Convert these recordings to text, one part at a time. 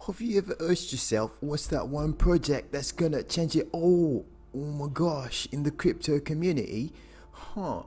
Have you ever asked yourself what's that one project that's gonna change it all? Oh my gosh, in the crypto community? Huh.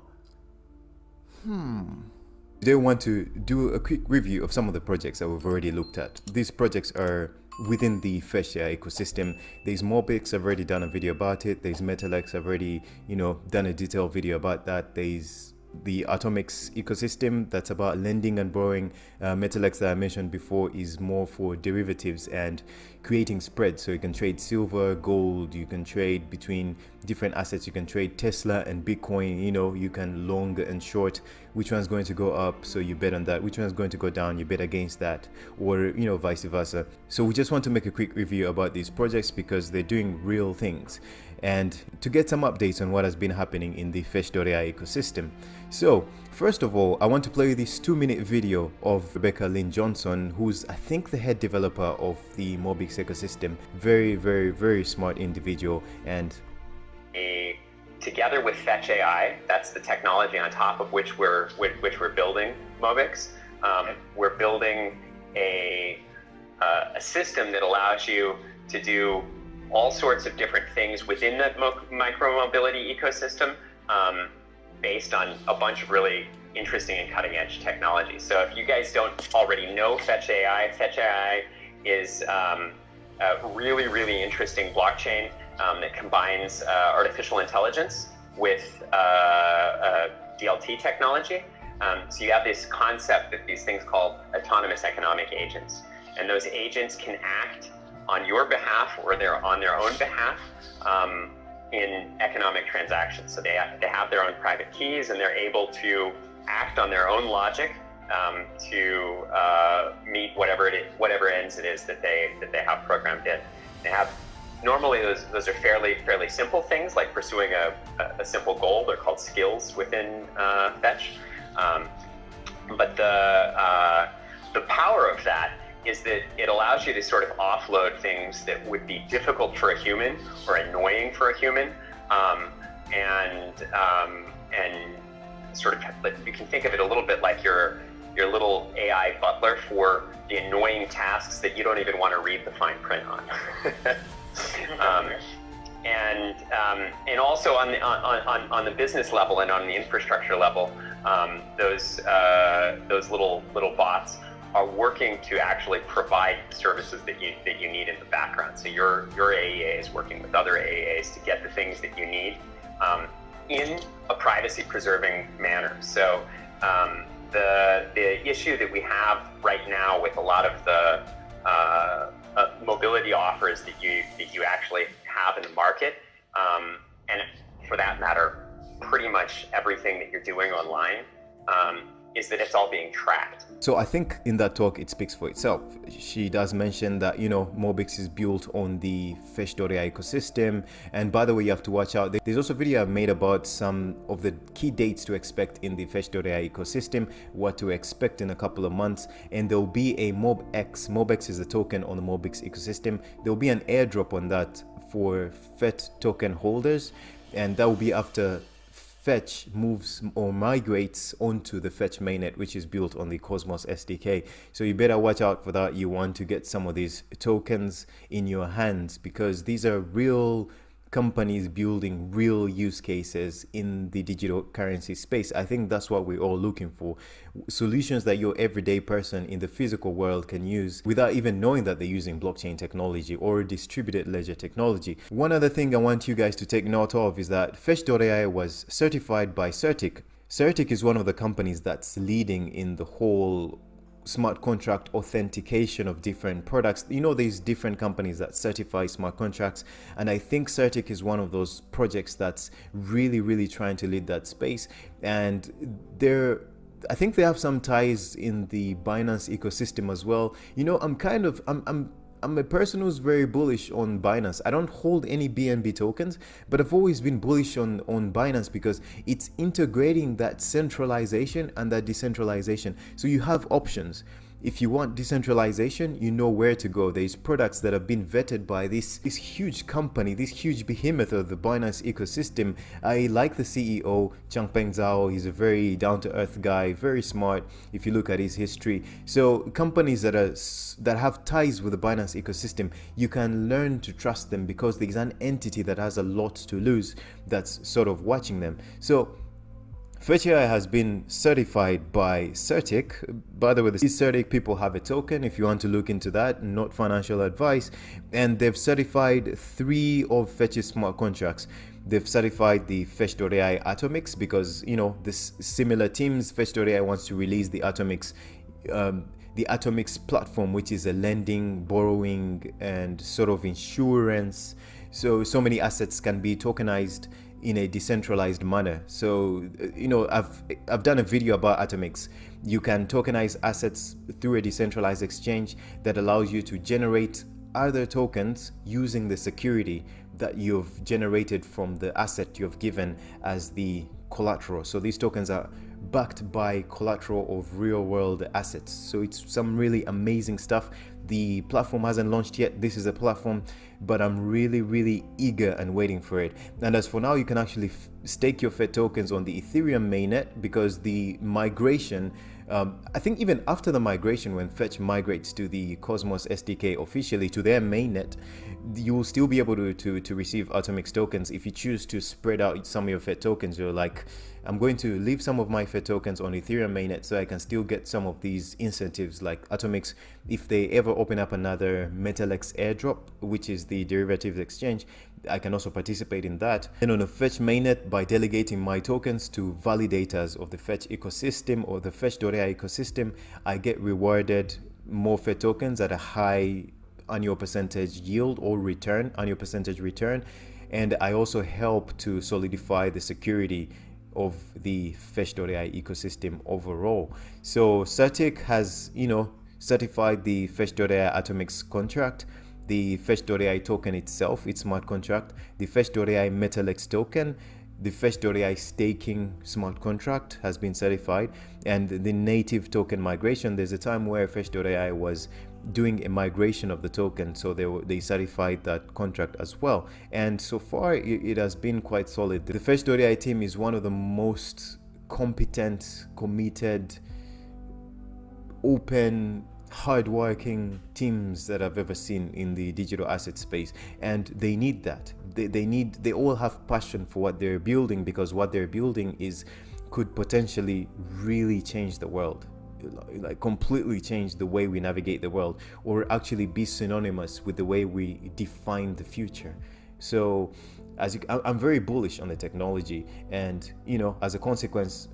Today I want to do a quick review of some of the projects that we've already looked at. These projects are within the Fetch.AI ecosystem. There's Mobix, I've already done a video about it. There's Mettalex, I've already, done a detailed video about that. There's the Atomix ecosystem that's about lending and borrowing. Mettalex that I mentioned before is more for derivatives and creating spreads. So you can trade silver, gold, you can trade between different assets, you can trade Tesla and Bitcoin, you can long and short which one's going to go up, so you bet on that, which one's going to go down, you bet against that, or vice versa. So we just want to make a quick review about these projects because they're doing real things and to get some updates on what has been happening in the Fetch.AI ecosystem. So first of all, I want to play this 2-minute video of Rebecca Lynn Johnson, who's I think the head developer of the Mobix ecosystem. Very, very, very smart individual. And together with Fetch.AI, that's the technology on top of which we're building Mobix. We're building a system that allows you to do all sorts of different things within the micro-mobility ecosystem based on a bunch of really interesting and cutting-edge technology. So if you guys don't already know Fetch.AI, Fetch.AI is a really, really interesting blockchain that combines artificial intelligence with DLT technology. So you have this concept of these things called autonomous economic agents. And those agents can act on your behalf or they're on their own behalf in economic transactions. So they have their own private keys and they're able to act on their own logic to meet whatever ends it is that they have programmed in. They have normally those are fairly simple things like pursuing a simple goal. They're called skills within Fetch. But the power of that is that it allows you to sort of offload things that would be difficult for a human or annoying for a human, and sort of like you can think of it a little bit like your little AI butler for the annoying tasks that you don't even want to read the fine print on. And also on the business level and on the infrastructure level, those little bots are working to actually provide services that you need in the background. So your AEA is working with other AEAs to get the things that you need in a privacy-preserving manner. So the issue that we have right now with a lot of the mobility offers that you actually have in the market, and for that matter, pretty much everything that you're doing online, is that it's all being tracked. so I think in that talk it speaks for itself. She does mention that Mobix is built on the Fetch.AI ecosystem, and by the way, you have to watch out. There's also a video I've made about some of the key dates to expect in the Fetch.AI ecosystem, what to expect in a couple of months, and there'll be a Mobix is a token on the Mobix ecosystem. There'll be an airdrop on that for FET token holders, and that will be after Fetch moves or migrates onto the Fetch mainnet, which is built on the Cosmos SDK. So you better watch out for that. You want to get some of these tokens in your hands because these are real companies building real use cases in the digital currency space. I think that's what we're all looking for. Solutions that your everyday person in the physical world can use without even knowing that they're using blockchain technology or distributed ledger technology. One other thing I want you guys to take note of is that Fetch.ai was certified by Certic. Certic is one of the companies that's leading in the whole smart contract authentication of different products. There's different companies that certify smart contracts, and I think Certic is one of those projects that's really trying to lead that space. And I think they have some ties in the Binance ecosystem as well. I'm a person who's very bullish on Binance. I don't hold any BNB tokens, but I've always been bullish on Binance because it's integrating that centralization and that decentralization. So you have options. if you want decentralization, you know where to go. There's products that have been vetted by this huge company, this huge behemoth of the Binance ecosystem. I like the CEO, Changpeng Zhao. He's a very down-to-earth guy, very smart if you look at his history. So companies that have ties with the Binance ecosystem, you can learn to trust them because there's an entity that has a lot to lose that's sort of watching them. So Fetch.AI has been certified by Certic. By the way, these Certic people have a token if you want to look into that, not financial advice. And they've certified 3 of Fetch's smart contracts. They've certified the Fetch.AI Atomix because, you know, this similar teams, Fetch.AI wants to release the Atomix platform, which is a lending, borrowing, and sort of insurance. So many assets can be tokenized in a decentralized manner. So, you know, I've done a video about Atomix. You can tokenize assets through a decentralized exchange that allows you to generate other tokens using the security that you've generated from the asset you've given as the collateral. So these tokens are backed by collateral of real world assets. So it's some really amazing stuff. The platform hasn't launched yet. This is a platform, but I'm really eager and waiting for it. And as for now, you can actually stake your Fed tokens on the Ethereum mainnet because the migration, I think even after the migration, when Fetch migrates to the Cosmos SDK officially to their mainnet, you will still be able to receive Atomix tokens. If you choose to spread out some of your Fed tokens, you're like, I'm going to leave some of my Fed tokens on Ethereum mainnet so I can still get some of these incentives like Atomix. If they ever open up another Mettalex airdrop, which is the derivatives exchange, I can also participate in that. And on the Fetch mainnet, by delegating my tokens to validators of the Fetch ecosystem or the Fetch.AI ecosystem, I get rewarded more Fed tokens at a high annual percentage yield or return, annual percentage return. And I also help to solidify the security of the Fetch.AI ecosystem overall. So Certic has, you know, certified the Fetch.AI Atomix contract, the Fetch.AI token itself, its smart contract, the Fetch.AI Mettalex token, the Fetch.AI staking smart contract has been certified, and the native token migration. There's a time where Fetch.AI was doing a migration of the token, so they certified that contract as well. And so far, it has been quite solid. The Fetch.AI team is one of the most competent, committed, open, hardworking teams that I've ever seen in the digital asset space, and they need that. They all have passion for what they're building, because what they're building could potentially really change the world, like completely change the way we navigate the world, or actually be synonymous with the way we define the future. So I'm very bullish on the technology, and you know, as a consequence,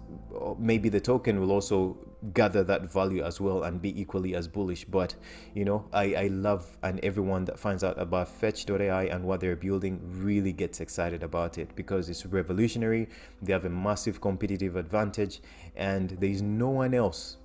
maybe the token will also gather that value as well and be equally as bullish. But you know, I love, and everyone that finds out about Fetch.AI and what they're building really gets excited about it because it's revolutionary. They have a massive competitive advantage, and there's no one else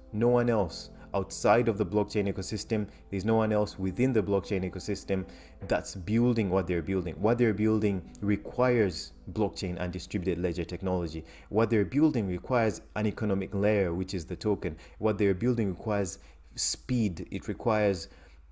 outside of the blockchain ecosystem. There's no one else within the blockchain ecosystem that's building what they're building. What they're building requires blockchain and distributed ledger technology. What they're building requires an economic layer, which is the token. What they're building requires speed. It requires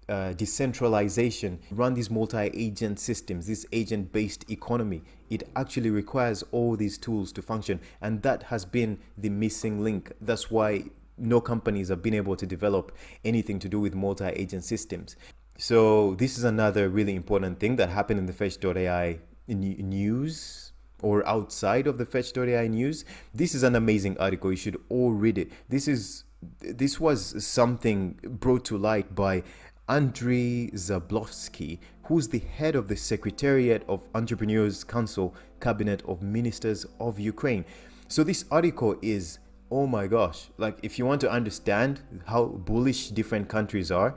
decentralization. Run these multi-agent systems, this agent-based economy. It actually requires all these tools to function, and that has been the missing link. That's why no companies have been able to develop anything to do with multi-agent systems. So this is another really important thing that happened in the Fetch.AI news, or outside of the Fetch.AI news. This is an amazing article. You should all read it. This was something brought to light by Andrei Zablovsky, who's the head of the Secretariat of Entrepreneurs Council Cabinet of Ministers of Ukraine. So this article is, oh my gosh, like if you want to understand how bullish different countries are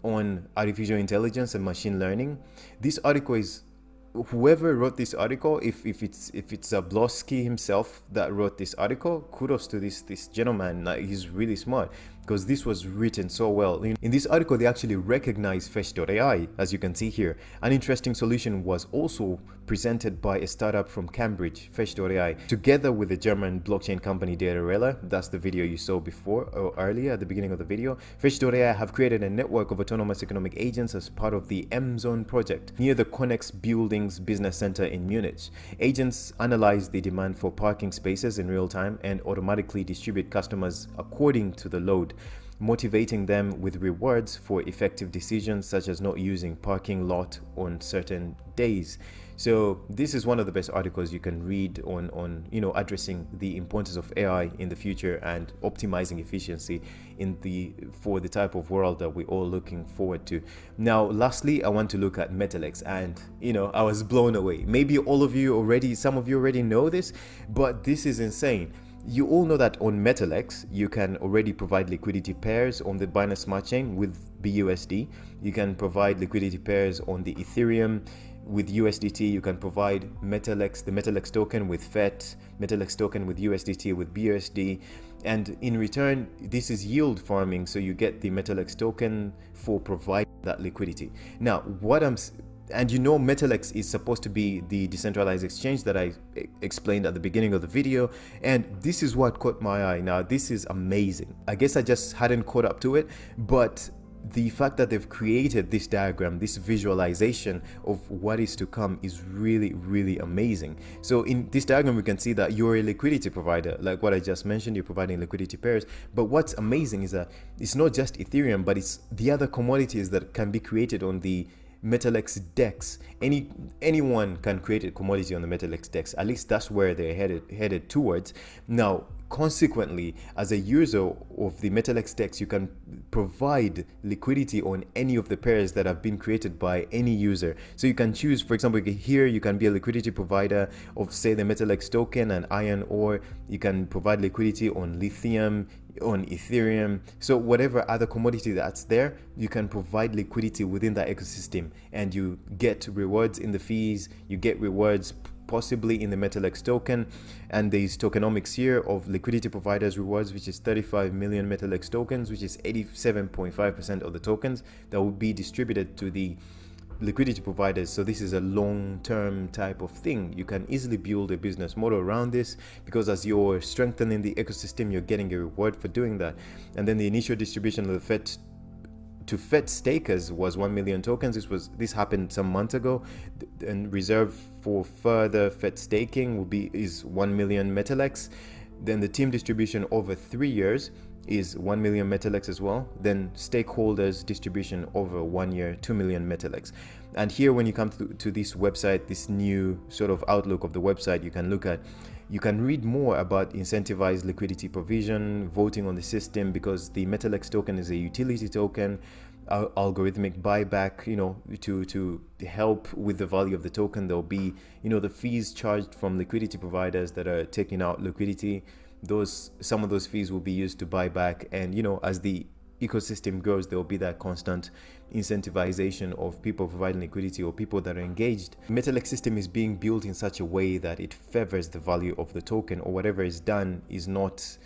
on artificial intelligence and machine learning, this article is, whoever wrote this article, if it's Zablosky himself that wrote this article, kudos to this gentleman. Like, he's really smart. because this was written so well. In this article, they actually recognize Fetch.AI, as you can see here. An interesting solution was also presented by a startup from Cambridge, Fetch.AI, together with the German blockchain company Data. That's the video you saw before or earlier at the beginning of the video. Fetch.AI have created a network of autonomous economic agents as part of the M-Zone project near the Connex Buildings Business Center in Munich. Agents analyze the demand for parking spaces in real time and automatically distribute customers according to the load, motivating them with rewards for effective decisions such as not using parking lot on certain days. So this is one of the best articles you can read on addressing the importance of AI in the future and optimizing efficiency for the type of world that we're all looking forward to. Now, lastly, I want to look at Mettalex, and I was blown away. Maybe some of you already know this, but this is insane. You all know that on Mettalex, you can already provide liquidity pairs on the Binance Smart Chain with BUSD. You can provide liquidity pairs on the Ethereum with USDT. You can provide Mettalex, the Mettalex token with FET, Mettalex token with USDT with BUSD. And in return, this is yield farming. So you get the Mettalex token for providing that liquidity. Now, Mettalex is supposed to be the decentralized exchange that I explained at the beginning of the video, and this is what caught my eye. Now, this is amazing. I guess I just hadn't caught up to it, but the fact that they've created this diagram, this visualization of what is to come is really, really amazing. So in this diagram, we can see that you're a liquidity provider. Like what I just mentioned, you're providing liquidity pairs. But what's amazing is that it's not just Ethereum, but it's the other commodities that can be created on the Mettalex DEX. Anyone can create a commodity on the Mettalex DEX. At least that's where they're headed towards. Now, consequently, as a user of the Mettalex DEX, you can provide liquidity on any of the pairs that have been created by any user. So you can choose, for example, here you can be a liquidity provider of, say, the Mettalex token and iron ore. You can provide liquidity on lithium, on Ethereum. So whatever other commodity that's there, you can provide liquidity within that ecosystem, and you get rewards in the fees. You get rewards possibly in the Mettalex token, and there's tokenomics here of liquidity providers rewards, which is 35 million Mettalex tokens, which is 87.5% of the tokens that will be distributed to the liquidity providers. So this is a long-term type of thing. You can easily build a business model around this, because as you're strengthening the ecosystem, you're getting a reward for doing that. And then the initial distribution of the FET to FET stakers was 1 million tokens. This happened some months ago, and reserve for further FET staking is 1 million Mettalex. Then the team distribution over 3 years is 1 million Mettalex as well. Then stakeholders distribution over 1 year, 2 million Mettalex. And here, when you come to this website, this new sort of outlook of the website, you can read more about incentivized liquidity provision, voting on the system, because the Mettalex token is a utility token, algorithmic buyback, to help with the value of the token. There'll be, the fees charged from liquidity providers that are taking out liquidity. Some of those fees will be used to buy back, and as the ecosystem grows, there will be that constant incentivization of people providing liquidity or people that are engaged. The Mettalex system is being built in such a way that it favors the value of the token, or whatever is done is not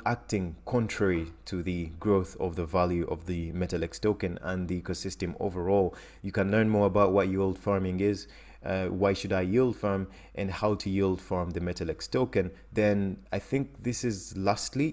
acting contrary to the growth of the value of the Mettalex token and the ecosystem overall. You can learn more about what yield farming is, why should I yield farm, and how to yield farm the Mettalex token. Then I think this is lastly,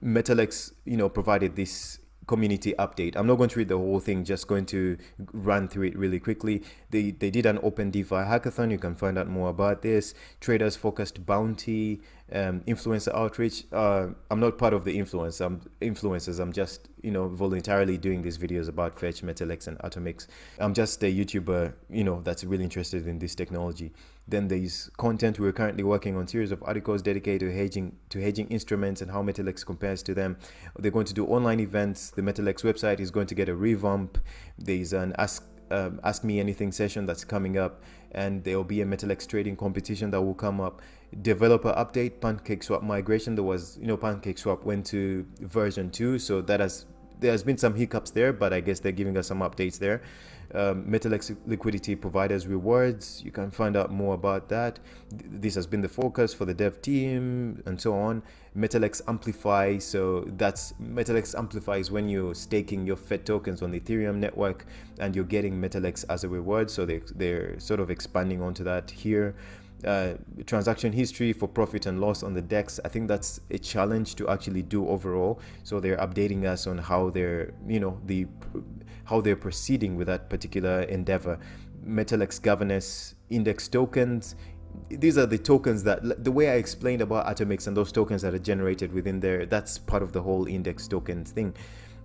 Mettalex, provided this community update. I'm not going to read the whole thing, just going to run through it really quickly. They did an open DeFi hackathon. You can find out more about this. Traders focused bounty, influencer outreach. I'm not part of the influencers. I'm just voluntarily doing these videos about Fetch, Mettalex, and Atomix. I'm just a YouTuber that's really interested in this technology. Then there's content. We're currently working on a series of articles dedicated to hedging instruments and how Mettalex compares to them. They're going to do online events. The Mettalex website is going to get a revamp. There's an Ask Me Anything session that's coming up, and there will be a Mettalex trading competition that will come up. Developer update, PancakeSwap migration. There was, PancakeSwap went to version 2, so that has there's been some hiccups there, but I guess they're giving us some updates there. Mettalex liquidity providers rewards, you can find out more about that. This has been the focus for the dev team and so on. Mettalex Amplify, so that's Mettalex Amplify is when you're staking your Fed tokens on the Ethereum network and you're getting Mettalex as a reward, so they're sort of expanding onto that here. Transaction history for profit and loss on the DEX, I think that's a challenge to actually do overall, so they're updating us on how they're, you know, how they're proceeding with that particular endeavor. Mettalex governance index tokens, these are the tokens that, the way I explained about Atomix and those tokens that are generated within there, that's part of the whole index tokens thing.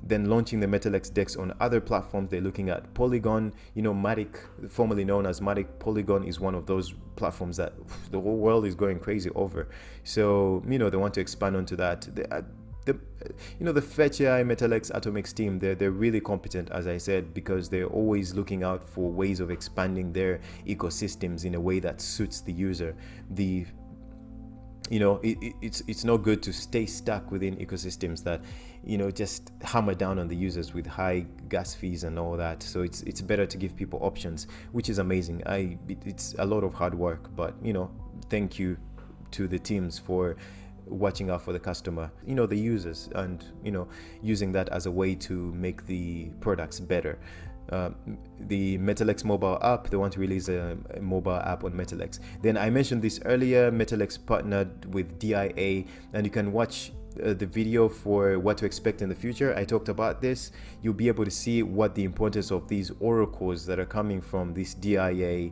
Then launching the Mettalex DEX on other platforms, they're looking at Polygon, you know, Matic, formerly known as Matic. Polygon is one of those platforms that the whole world is going crazy over. So, you know, they want to expand onto that. The Fetch.AI, Mettalex, Atomix team, they're really competent, as I said, because they're always looking out for ways of expanding their ecosystems in a way that suits the user. It's not good to stay stuck within ecosystems that, you know, just hammer down on the users with high gas fees and all that. So it's better to give people options, which is amazing. It's a lot of hard work, but, you know, thank you to the teams for watching out for the customer, you know, the users, and, you know, using that as a way to make the products better. The Mettalex mobile app, they want to release a mobile app on Mettalex. Then I mentioned this earlier, Mettalex partnered with DIA, and you can watch the video for what to expect in the future. I talked about this. You'll be able to see what the importance of these oracles that are coming from this DIA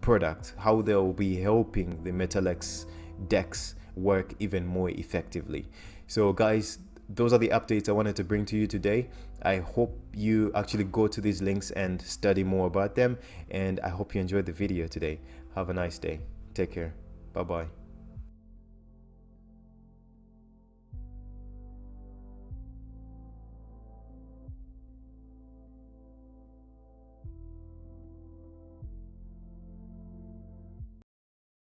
product, how they'll be helping the Mettalex DEX work even more effectively. So guys, those are the updates I wanted to bring to you today. I hope you actually go to these links and study more about them, and I hope you enjoyed the video today. Have a nice day. Take care. Bye bye.